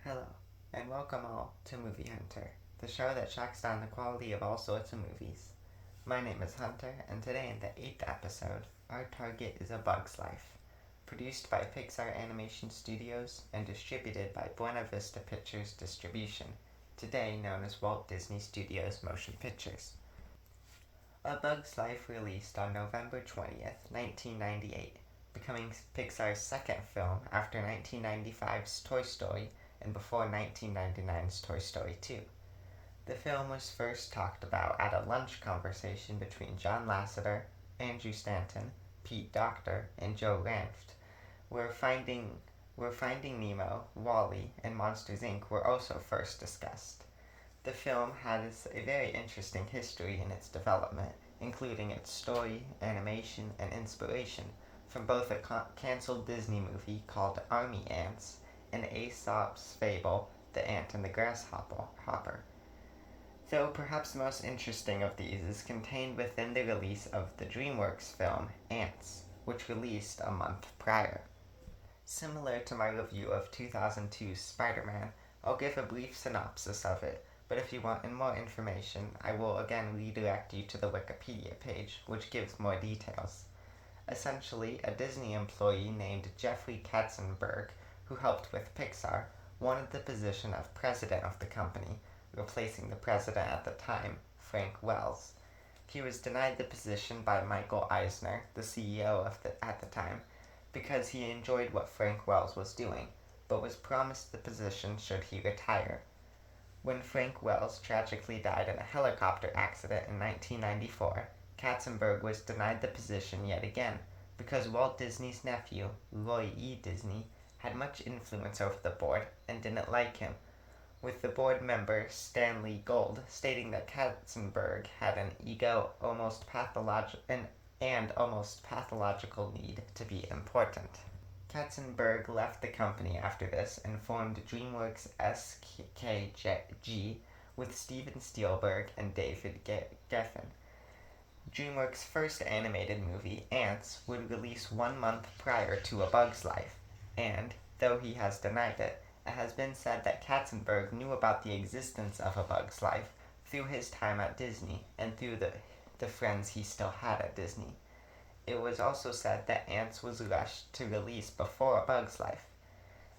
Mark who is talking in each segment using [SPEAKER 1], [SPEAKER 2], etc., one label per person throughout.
[SPEAKER 1] Hello, and welcome all to Movie Hunter, the show that tracks down the quality of all sorts of movies. My name is Hunter, and today in the 8th episode, our target is A Bug's Life, produced by Pixar Animation Studios and distributed by Buena Vista Pictures Distribution, today known as Walt Disney Studios Motion Pictures. A Bug's Life released on November 20th, 1998, becoming Pixar's second film after 1995's Toy Story and before 1999's Toy Story 2. The film was first talked about at a lunch conversation between John Lasseter, Andrew Stanton, Pete Docter, and Joe Ranft, where Finding Nemo, WALL-E, and Monsters, Inc. were also first discussed. The film has a very interesting history in its development, including its story, animation, and inspiration from both a cancelled Disney movie called Army Ants and Aesop's fable, The Ant and the Grasshopper. Though perhaps the most interesting of these is contained within the release of the DreamWorks film Antz, which released a month prior. Similar to my review of 2002's Spider-Man, I'll give a brief synopsis of it, but if you want more information, I will again redirect you to the Wikipedia page, which gives more details. Essentially, a Disney employee named Jeffrey Katzenberg, who helped with Pixar, wanted the position of president of the company, replacing the president at the time, Frank Wells. He was denied the position by Michael Eisner, the CEO at the time, because he enjoyed what Frank Wells was doing, but was promised the position should he retire. When Frank Wells tragically died in a helicopter accident in 1994, Katzenberg was denied the position yet again, because Walt Disney's nephew, Roy E. Disney, had much influence over the board and didn't like him, with the board member Stanley Gold stating that Katzenberg had an ego almost pathological need to be important. Katzenberg left the company after this and formed DreamWorks SKG with Steven Spielberg and David Geffen. DreamWorks' first animated movie, Antz, would release 1 month prior to A Bug's Life, and, though he has denied it, it has been said that Katzenberg knew about the existence of A Bug's Life through his time at Disney and through the friends he still had at Disney. It was also said that Antz was rushed to release before A Bug's Life.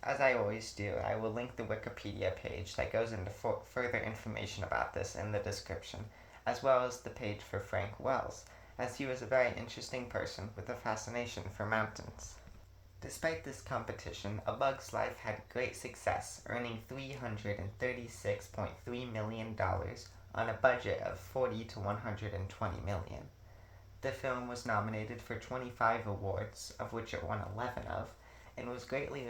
[SPEAKER 1] As I always do, I will link the Wikipedia page that goes into further information about this in the description, as well as the page for Frank Wells, as he was a very interesting person with a fascination for mountains. Despite this competition, A Bug's Life had great success, earning $336.3 million on a budget of $40 to $120 million. The film was nominated for 25 awards, of which it won 11 of, and was greatly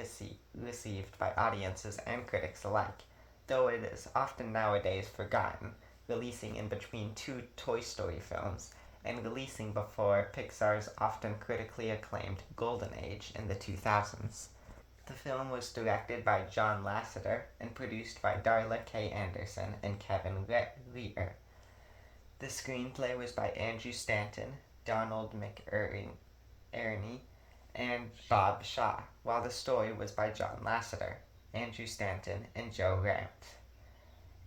[SPEAKER 1] received by audiences and critics alike, though it is often nowadays forgotten, releasing in between 2 Toy Story films, and releasing before Pixar's often critically acclaimed Golden Age in the 2000s. The film was directed by John Lasseter and produced by Darla K. Anderson and Kevin Reiter. The screenplay was by Andrew Stanton, Donald McErney, and Bob Shaw, while the story was by John Lasseter, Andrew Stanton, and Joe Rant.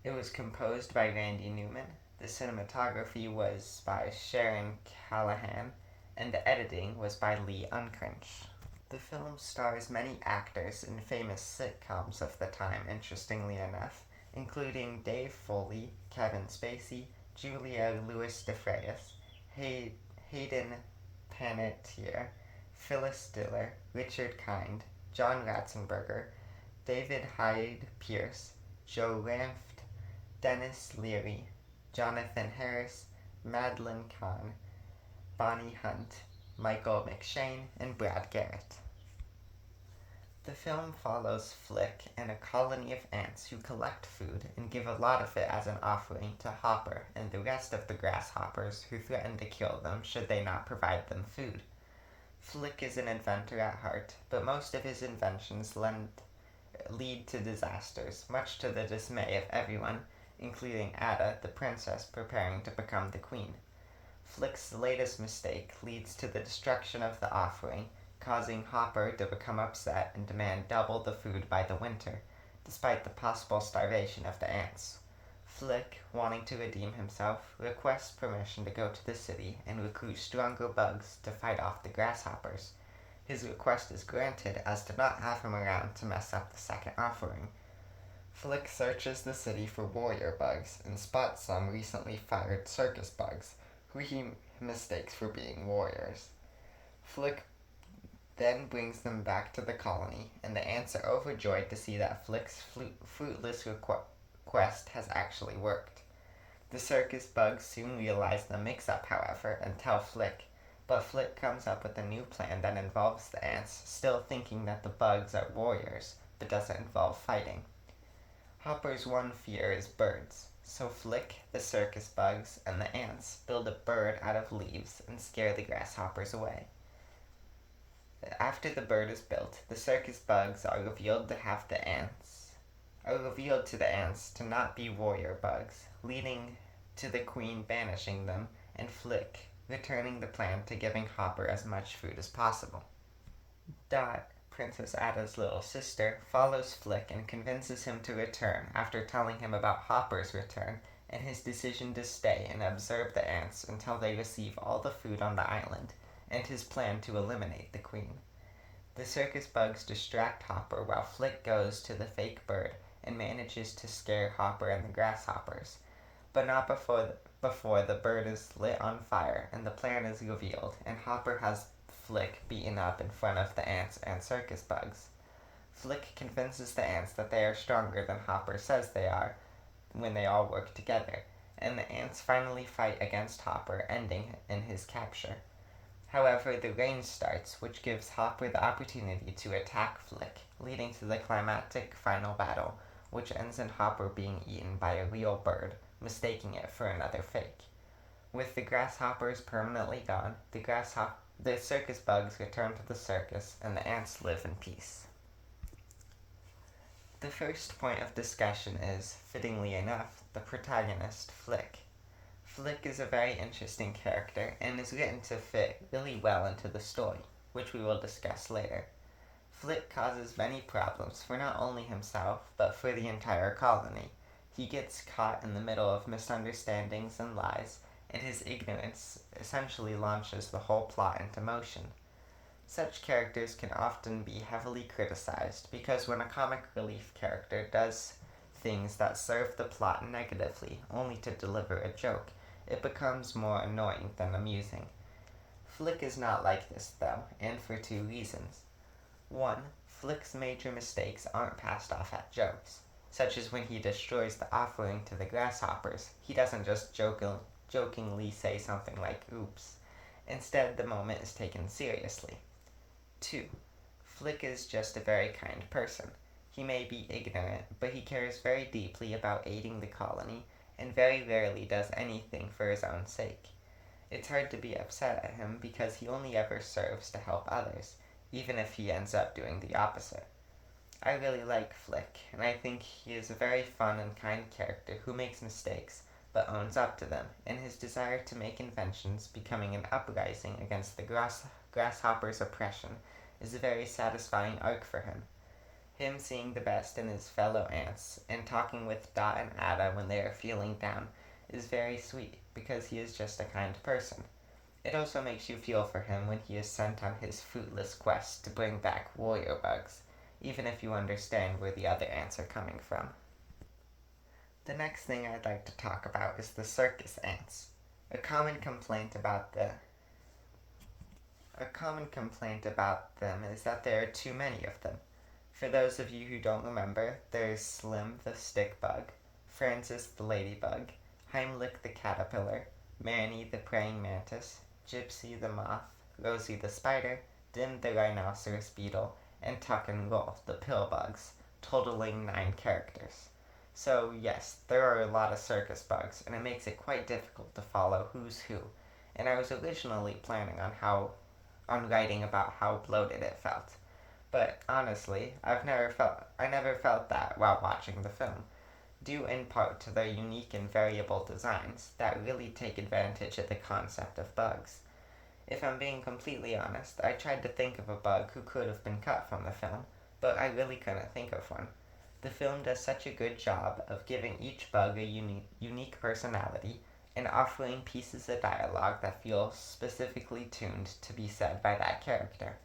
[SPEAKER 1] It was composed by Randy Newman, the cinematography was by Sharon Callahan, and the editing was by Lee Unkrich. The film stars many actors in famous sitcoms of the time, interestingly enough, including Dave Foley, Kevin Spacey, Julia Louis-Dreyfus, Hayden Panettiere, Phyllis Diller, Richard Kind, John Ratzenberger, David Hyde Pierce, Joe Ranft, Dennis Leary, Jonathan Harris, Madeline Kahn, Bonnie Hunt, Michael McShane, and Brad Garrett. The film follows Flik and a colony of ants who collect food and give a lot of it as an offering to Hopper and the rest of the grasshoppers who threaten to kill them should they not provide them food. Flik is an inventor at heart, but most of his inventions lead to disasters, much to the dismay of everyone, including Atta, the princess preparing to become the queen. Flik's latest mistake leads to the destruction of the offering, causing Hopper to become upset and demand double the food by the winter, despite the possible starvation of the ants. Flik, wanting to redeem himself, requests permission to go to the city and recruit stronger bugs to fight off the grasshoppers. His request is granted as to not have him around to mess up the second offering. Flik searches the city for warrior bugs and spots some recently fired circus bugs, who he mistakes for being warriors. Flik then brings them back to the colony, and the ants are overjoyed to see that Flik's fruitless quest has actually worked. The circus bugs soon realize the mix-up, however, and tell Flik, but Flik comes up with a new plan that involves the ants, still thinking that the bugs are warriors, but doesn't involve fighting. Hopper's one fear is birds, so Flik, the circus bugs, and the ants build a bird out of leaves and scare the grasshoppers away. After the bird is built, the circus bugs are revealed to the ants to not be warrior bugs, leading to the queen banishing them, and Flik returning the plan to giving Hopper as much food as possible. Dot, Princess Atta's little sister, follows Flik and convinces him to return after telling him about Hopper's return and his decision to stay and observe the ants until they receive all the food on the island, and his plan to eliminate the queen. The circus bugs distract Hopper while Flik goes to the fake bird and manages to scare Hopper and the grasshoppers, but not before the bird is lit on fire and the plan is revealed, and Hopper has Flik beaten up in front of the ants and circus bugs. Flik convinces the ants that they are stronger than Hopper says they are when they all work together, and the ants finally fight against Hopper, ending in his capture. However, the rain starts, which gives Hopper the opportunity to attack Flik, leading to the climactic final battle, which ends in Hopper being eaten by a real bird, mistaking it for another fake. With the grasshoppers permanently gone, the circus bugs return to the circus, and the ants live in peace. The first point of discussion is, fittingly enough, the protagonist, Flik. Flik is a very interesting character and is written to fit really well into the story, which we will discuss later. Flik causes many problems for not only himself, but for the entire colony. He gets caught in the middle of misunderstandings and lies, and his ignorance essentially launches the whole plot into motion. Such characters can often be heavily criticized because when a comic relief character does things that serve the plot negatively only to deliver a joke, it becomes more annoying than amusing. Flik is not like this, though, and for two reasons. One, Flik's major mistakes aren't passed off as jokes, such as when he destroys the offering to the grasshoppers. He doesn't just jokingly say something like, oops. Instead, the moment is taken seriously. 2. Flik is just a very kind person. He may be ignorant, but he cares very deeply about aiding the colony, and very rarely does anything for his own sake. It's hard to be upset at him because he only ever serves to help others, even if he ends up doing the opposite. I really like Flik, and I think he is a very fun and kind character who makes mistakes, but owns up to them, and his desire to make inventions becoming an uprising against the grasshopper's oppression is a very satisfying arc for him. Him seeing the best in his fellow ants and talking with Dot and Atta when they are feeling down is very sweet because he is just a kind person. It also makes you feel for him when he is sent on his fruitless quest to bring back warrior bugs, even if you understand where the other ants are coming from. The next thing I'd like to talk about is the circus ants. A common complaint about them is that there are too many of them. For those of you who don't remember, there's Slim the stick bug, Francis the ladybug, Heimlich the caterpillar, Manny the praying mantis, Gypsy the moth, Rosie the spider, Dim the rhinoceros beetle, and Tuck and Roll the pill bugs, totaling 9 characters. So yes, there are a lot of circus bugs, and it makes it quite difficult to follow who's who, and I was originally planning on writing about how bloated it felt. But honestly, I never felt that while watching the film, due in part to their unique and variable designs that really take advantage of the concept of bugs. If I'm being completely honest, I tried to think of a bug who could have been cut from the film, but I really couldn't think of one. The film does such a good job of giving each bug a unique personality and offering pieces of dialogue that feel specifically tuned to be said by that character.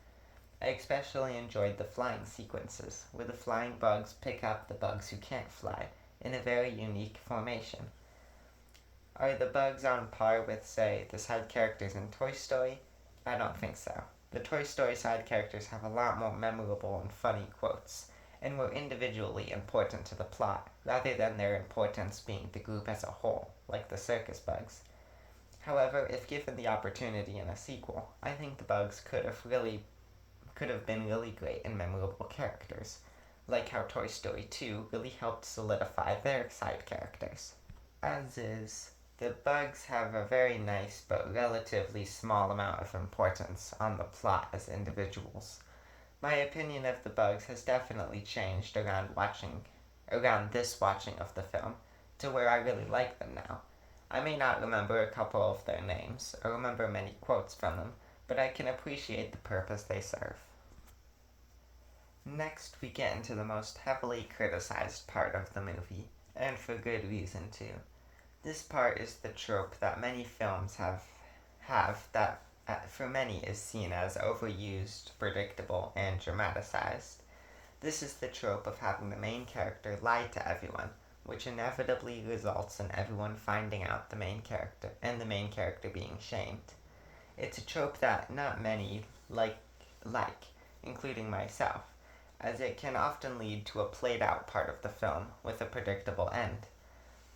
[SPEAKER 1] I especially enjoyed the flying sequences, where the flying bugs pick up the bugs who can't fly in a very unique formation. Are the bugs on par with, say, the side characters in Toy Story? I don't think so. The Toy Story side characters have a lot more memorable and funny quotes, and were individually important to the plot, rather than their importance being the group as a whole, like the circus bugs. However, if given the opportunity in a sequel, I think the bugs could have been really great and memorable characters, like how Toy Story 2 really helped solidify their side characters. As is, the bugs have a very nice but relatively small amount of importance on the plot as individuals. My opinion of the bugs has definitely changed around this watching of the film, to where I really like them now. I may not remember a couple of their names, or remember many quotes from them, but I can appreciate the purpose they serve. Next, we get into the most heavily criticized part of the movie, and for good reason too. This part is the trope that many films have that for many is seen as overused, predictable, and dramatized. This is the trope of having the main character lie to everyone, which inevitably results in everyone finding out the main character and the main character being shamed. It's a trope that not many like, including myself, as it can often lead to a played out part of the film with a predictable end.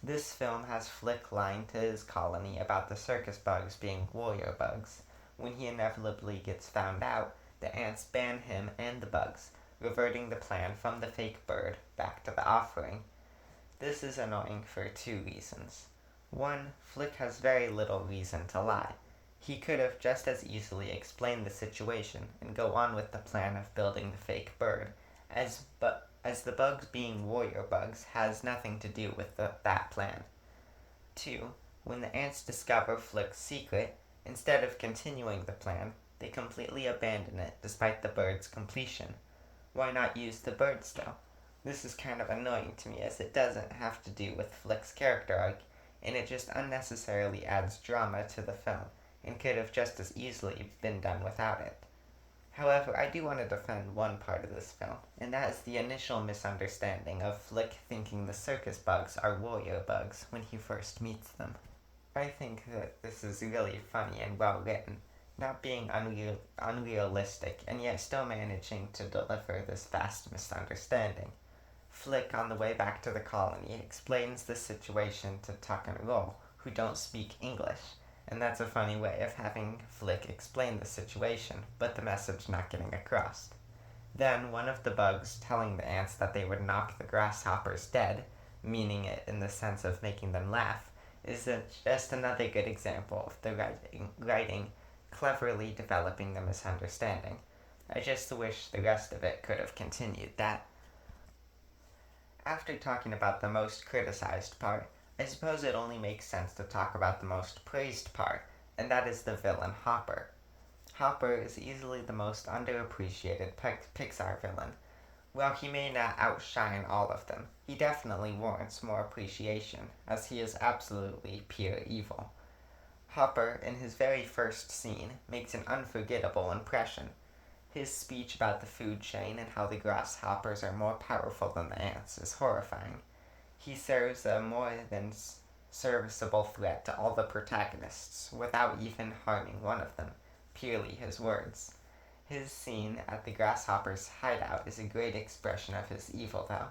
[SPEAKER 1] This film has Flik lying to his colony about the circus bugs being warrior bugs. When he inevitably gets found out, the Antz ban him and the bugs, reverting the plan from the fake bird back to the offering. This is annoying for two reasons. One, Flik has very little reason to lie. He could have just as easily explained the situation and go on with the plan of building the fake bird, as the bugs being warrior bugs has nothing to do with that plan. 2. When the Antz discover Flik's secret, instead of continuing the plan, they completely abandon it despite the bird's completion. Why not use the bird still? This is kind of annoying to me, as it doesn't have to do with Flik's character arc, and it just unnecessarily adds drama to the film, and could have just as easily been done without it. However, I do want to defend one part of this film, and that is the initial misunderstanding of Flik thinking the circus bugs are warrior bugs when he first meets them. I think that this is really funny and well written, not being unrealistic, and yet still managing to deliver this vast misunderstanding. Flik, on the way back to the colony, explains the situation to Tuck and Roll, who don't speak English, and that's a funny way of having Flik explain the situation, but the message not getting across. Then, one of the bugs telling the Antz that they would knock the grasshoppers dead, meaning it in the sense of making them laugh, is just another good example of the writing cleverly developing the misunderstanding. I just wish the rest of it could have continued that. After talking about the most criticized part, I suppose it only makes sense to talk about the most praised part, and that is the villain Hopper. Hopper is easily the most underappreciated Pixar villain. While he may not outshine all of them, he definitely warrants more appreciation, as he is absolutely pure evil. Hopper, in his very first scene, makes an unforgettable impression. His speech about the food chain and how the grasshoppers are more powerful than the ants is horrifying. He serves a more than serviceable threat to all the protagonists, without even harming one of them, purely his words. His scene at the grasshoppers' hideout is a great expression of his evil, though.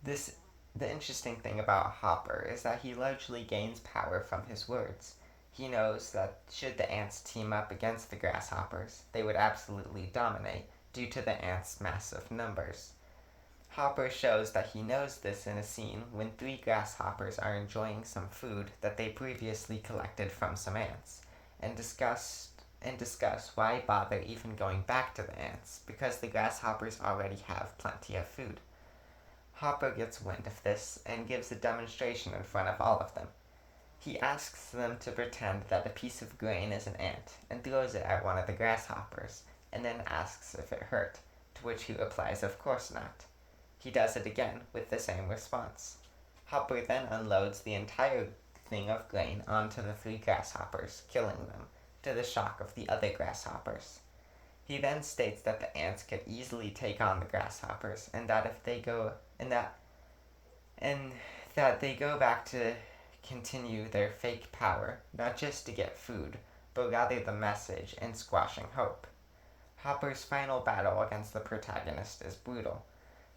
[SPEAKER 1] The interesting thing about Hopper is that he largely gains power from his words. He knows that should the ants team up against the grasshoppers, they would absolutely dominate due to the ants' massive numbers. Hopper shows that he knows this in a scene when 3 grasshoppers are enjoying some food that they previously collected from some ants, and discuss why bother even going back to the ants, because the grasshoppers already have plenty of food. Hopper gets wind of this and gives a demonstration in front of all of them. He asks them to pretend that a piece of grain is an ant and throws it at one of the grasshoppers, and then asks if it hurt, to which he replies of course not. He does it again with the same response. Hopper then unloads the entire thing of grain onto the three grasshoppers, killing them, to the shock of the other grasshoppers. He then states that the ants could easily take on the grasshoppers, and that if they go and that they go back to continue their fake power, not just to get food, but rather the message and squashing hope. Hopper's final battle against the protagonist is brutal.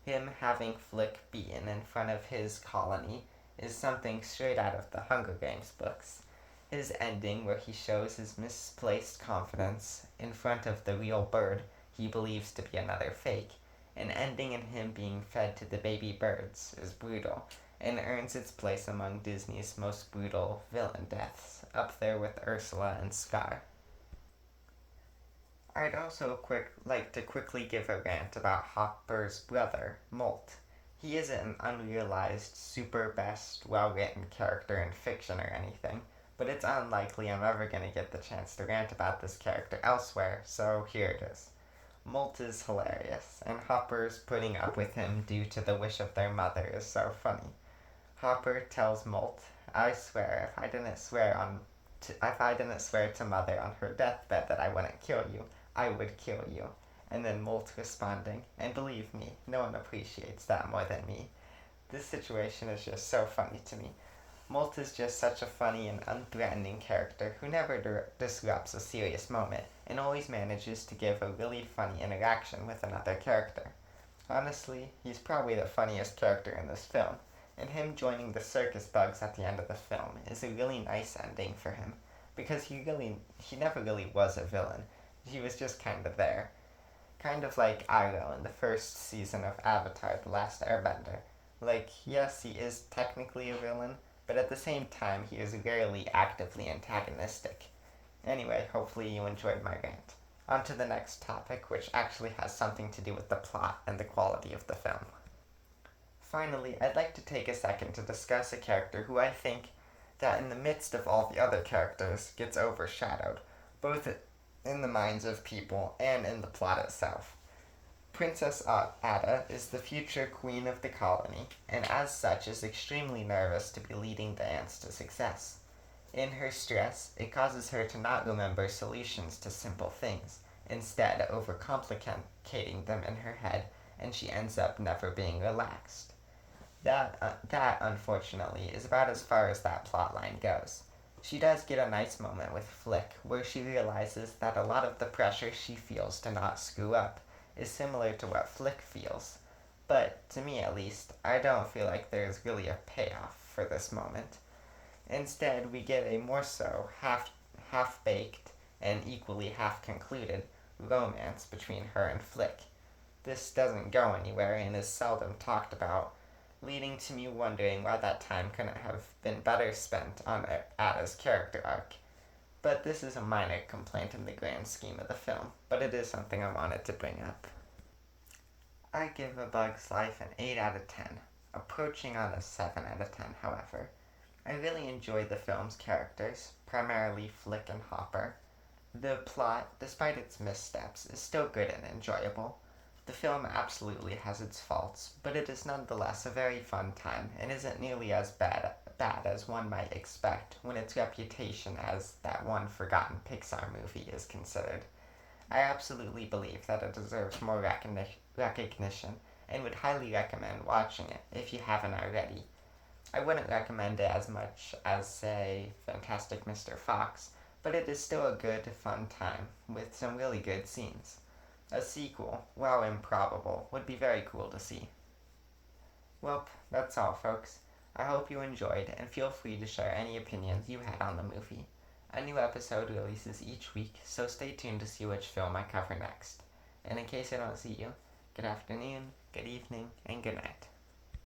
[SPEAKER 1] Him having Flik beaten in front of his colony is something straight out of the Hunger Games books. His ending, where he shows his misplaced confidence in front of the real bird he believes to be another fake, and ending in him being fed to the baby birds, is brutal, and earns its place among Disney's most brutal villain deaths, up there with Ursula and Scar. I'd also like to quickly give a rant about Hopper's brother, Molt. He isn't an unrealized, super best, well-written character in fiction or anything, but it's unlikely I'm ever going to get the chance to rant about this character elsewhere, so here it is. Molt is hilarious, and Hopper's putting up with him due to the wish of their mother is so funny. Hopper tells Molt, "I swear, if I didn't swear to Mother on her deathbed that I wouldn't kill you, I would kill you." And then Molt responding, "And believe me, no one appreciates that more than me." This situation is just so funny to me. Molt is just such a funny and unthreatening character who never disrupts a serious moment and always manages to give a really funny interaction with another character. Honestly, he's probably the funniest character in this film, and him joining the circus bugs at the end of the film is a really nice ending for him, because he never really was a villain. He was just kind of there. Kind of like Iroh in the first season of Avatar: The Last Airbender. Like, yes, he is technically a villain, but at the same time, he is rarely actively antagonistic. Anyway, hopefully you enjoyed my rant. On to the next topic, which actually has something to do with the plot and the quality of the film. Finally, I'd like to take a second to discuss a character who I think that in the midst of all the other characters gets overshadowed, both in the minds of people and in the plot itself. Princess Atta is the future queen of the colony, and as such is extremely nervous to be leading the ants to success. In her stress, it causes her to not remember solutions to simple things, instead overcomplicating them in her head, and she ends up never being relaxed. That unfortunately, is about as far as that plotline goes. She does get a nice moment with Flik, where she realizes that a lot of the pressure she feels to not screw up is similar to what Flik feels. But, to me at least, I don't feel like there's really a payoff for this moment. Instead, we get a more so half-baked and equally half-concluded romance between her and Flik. This doesn't go anywhere and is seldom talked about, leading to me wondering why that time couldn't have been better spent on Atta's character arc. But this is a minor complaint in the grand scheme of the film, but it is something I wanted to bring up. I give A Bug's Life an 8 out of 10, approaching on a 7 out of 10, however. I really enjoyed the film's characters, primarily Flik and Hopper. The plot, despite its missteps, is still good and enjoyable. The film absolutely has its faults, but it is nonetheless a very fun time and isn't nearly as bad as one might expect when its reputation as that one forgotten Pixar movie is considered. I absolutely believe that it deserves more recognition and would highly recommend watching it if you haven't already. I wouldn't recommend it as much as, say, Fantastic Mr. Fox, but it is still a good, fun time with some really good scenes. A sequel, while improbable, would be very cool to see. Well, that's all, folks. I hope you enjoyed, and feel free to share any opinions you had on the movie. A new episode releases each week, so stay tuned to see which film I cover next. And in case I don't see you, good afternoon, good evening, and good night.